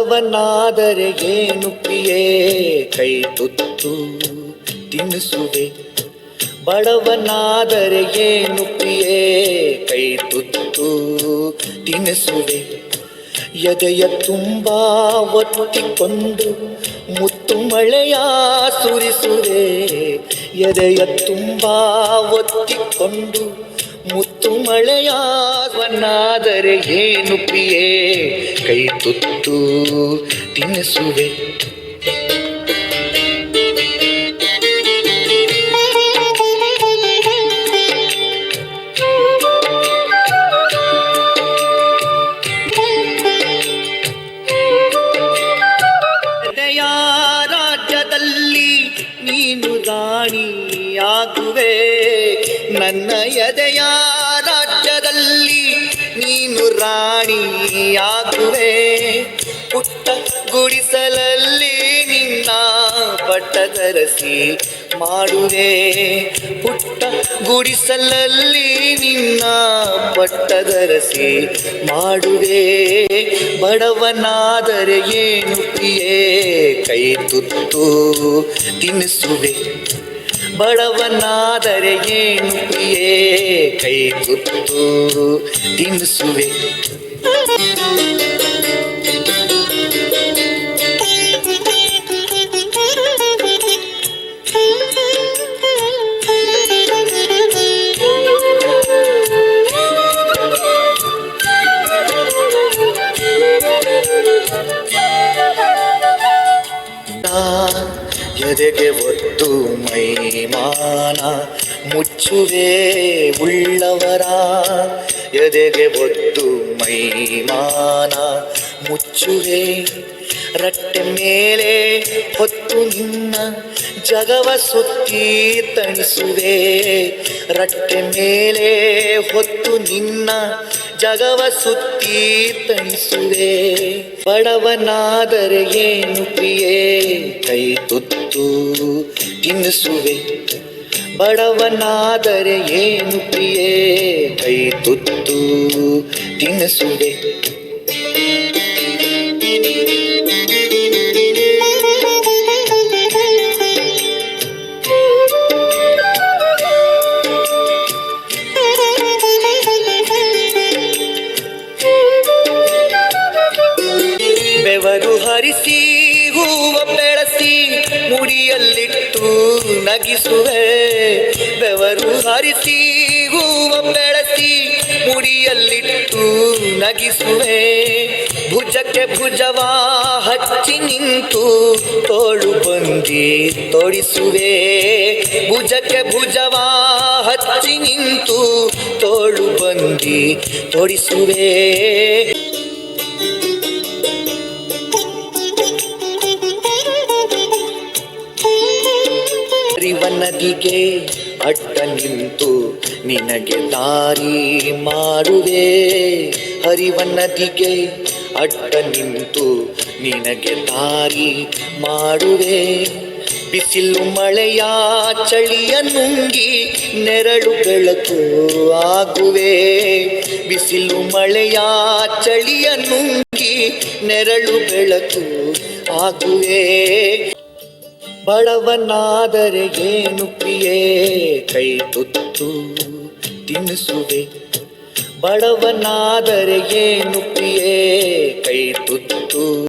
ಬಡವನಾದರೆ ಏನು ಪ್ರಿಯೇ ಕೈ ತುತ್ತು ತಿನ್ನಿಸುವೆ. ಬಡವನಾದರೆ ಏನು ಪ್ರಿಯೇ ಕೈ ತುತ್ತು ತಿನ್ನಿಸುವೆ. ಎದೆಯ ತುಂಬ ಒತ್ತಿಕೊಂಡು ಮುತ್ತು ಮಳೆಯ ಸುರಿಸುವೆ. ಎದೆಯ ತುಂಬ ಒತ್ತಿಕೊಂಡು ಮುತ್ತು ಮಳೆಯವನಾದರೆ ಏನು ಪ್ರಿಯೇ ಕೈ ತುತ್ತು ತಿನ್ನಿಸುವೆ. ಎದೆಯ ರಾಜ್ಯದಲ್ಲಿ ನೀನು ರಾಣಿಯಾಗುವೆ. ನನ್ನ ಎದೆಯ ರಾಜ್ಯದಲ್ಲಿ ನೀನು ರಾಣಿಯಾಗುವೆ. ಪುಟ್ಟ ಗುಡಿಸಲಲ್ಲಿ ನಿನ್ನ ಪಟ್ಟದರಸಿ ಮಾಡುವೆ. ಪುಟ್ಟ ಗುಡಿಸಲಲ್ಲಿ ನಿನ್ನ ಪಟ್ಟದರಸಿ ಮಾಡುವೆ. ಬಡವನಾದರೆ ಏನು ಪ್ರಿಯೇ ಕೈ ತುತ್ತು ತಿನ್ನಿಸುವೆ. ಬಡವನಾದರೆ ಏನು ಪ್ರಿಯೇ ಕೈ ತುತ್ತು ತಿನ್ನಿಸುವೆ. ಎದೆಗೆ ಒತ್ತು ಮೈಮಾನ ಮುಚ್ಚುವೆ ಉಳ್ಳವರ. ಎದೆಗೆ ಒತ್ತು ಮೈಮಾನ ಮುಚ್ಚುವೆ. ರಟ್ಟೆ ಮೇಲೆ ಹೊತ್ತು ನಿನ್ನ ಜಗವ ಸುತ್ತಿ ತಣಿಸುವೆ. ರಟ್ಟೆ ಮೇಲೆ ಹೊತ್ತು ನಿನ್ನ ಜಗವ ಸುತ್ತಿ ತಣಿಸುವೆ. ಬಡವನಾದರೆ ಏನು ಪ್ರಿಯೇ ಕೈ ತುತ್ತು ತಿನ್ನಿಸುವೆ. ಬಡವನಾದರೆ ಏನು ಪ್ರಿಯೇ ಕೈ ತುತ್ತು ತಿನ್ನಿಸುವೆ. ಬೆವರು ಹರಿಸಿ ಹೂವ ಬೆಳೆಸಿ ಮುಡಿಯಲ್ಲಿಟ್ಟು ನಗಿಸುವೆ. ಬೆವರು ಹರಿಸಿ ಹೂವ ಬೆಳೆಸಿ ಮುಡಿಯಲ್ಲಿಟ್ಟು ನಗಿಸುವೆ. ಭುಜಕ್ಕೆ ಭುಜವ ಹಚ್ಚಿ ನಿಂತು ತೋಳು ಬಂದಿ ತೊಡಿಸುವೆ. ಭುಜಕ್ಕೆ ಭುಜವ ಹಚ್ಚಿ ನಿಂತು ತೋಳು ಬಂದಿ ತೊಡಿಸುವೆ. ಹರಿವ ನದಿಗೆ ಅಡ್ಡ ನಿಂತು ನಿನಗೆ ದಾರಿ ಮಾಡುವೆ. ಹರಿವ ನದಿಗೆ ಅಡ್ಡ ನಿಂತು ನಿನಗೆ ದಾರಿ ಮಾಡುವೆ. ಬಿಸಿಲು ಮಳೆಯ ಚಳಿಯ ನುಂಗಿ ನೆರಳು ಬೆಳಕು ಆಗುವೆ. ಬಿಸಿಲು ಮಳೆಯ ಚಳಿಯ ನುಂಗಿ ನೆರಳು ಬೆಳಕು ಆಗುವೆ. ಬಡವನಾದರೆ ಏನು ಪ್ರಿಯೇ ಕೈ ತುತ್ತು ತಿನ್ನಿಸುವೆ. ಬಡವನಾದರೆ ಏನು ಪ್ರಿಯೇ ಕೈ ತುತ್ತು